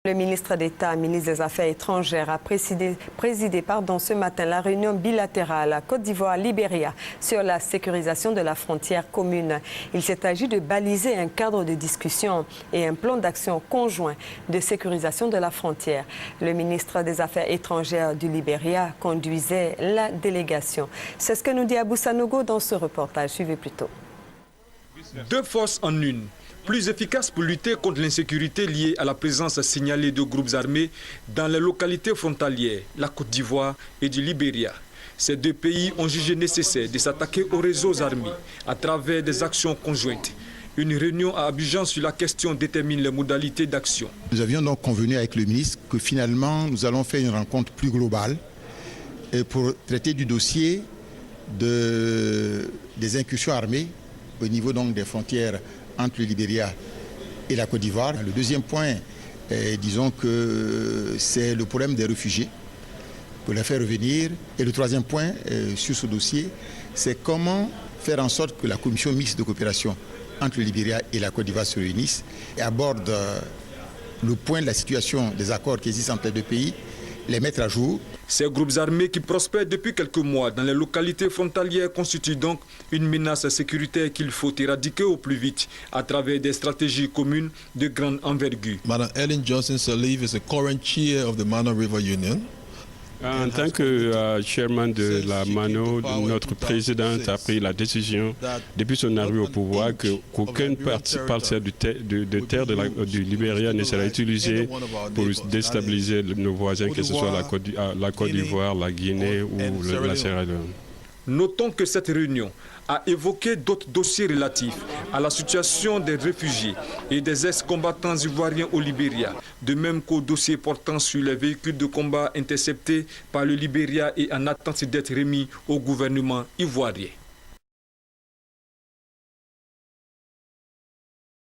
Le ministre d'État, ministre des Affaires étrangères, a présidé ce matin la réunion bilatérale à Côte d'Ivoire-Libéria sur la sécurisation de la frontière commune. Il s'est agi de baliser un cadre de discussion et un plan d'action conjoint de sécurisation de la frontière. Le ministre des Affaires étrangères du Libéria conduisait la délégation. C'est ce que nous dit Abou Sanogo dans ce reportage. Suivez plutôt. Deux forces en une. Plus efficace pour lutter contre l'insécurité liée à la présence signalée de groupes armés dans les localités frontalières, la Côte d'Ivoire et du Libéria. Ces deux pays ont jugé nécessaire de s'attaquer aux réseaux armés à travers des actions conjointes. Une réunion à Abidjan sur la question détermine les modalités d'action. Nous avions donc convenu avec le ministre que finalement nous allons faire une rencontre plus globale pour traiter du dossier des incursions armées au niveau donc des frontières entre le Libéria et la Côte d'Ivoire. Le deuxième point, disons que c'est le problème des réfugiés, pour les faire revenir. Et le troisième point sur ce dossier, c'est comment faire en sorte que la commission mixte de coopération entre le Libéria et la Côte d'Ivoire se réunisse et aborde le point de la situation des accords qui existent entre les deux pays, les mettre à jour. Ces groupes armés qui prospèrent depuis quelques mois dans les localités frontalières constituent donc une menace sécuritaire qu'il faut éradiquer au plus vite à travers des stratégies communes de grande envergure. Madame Ellen Johnson Sirleaf is the current chair of the Mano River Union. En tant que chairman de la Mano, notre présidente a pris la décision, depuis son arrivée au pouvoir, qu'aucune parcelle de terre du Libéria ne sera utilisée pour déstabiliser nos voisins, que ce soit la Côte d'Ivoire, la Guinée ou la Sierra Leone. Notons que cette réunion a évoqué d'autres dossiers relatifs à la situation des réfugiés et des ex-combattants ivoiriens au Libéria, de même qu'au dossier portant sur les véhicules de combat interceptés par le Libéria et en attente d'être remis au gouvernement ivoirien.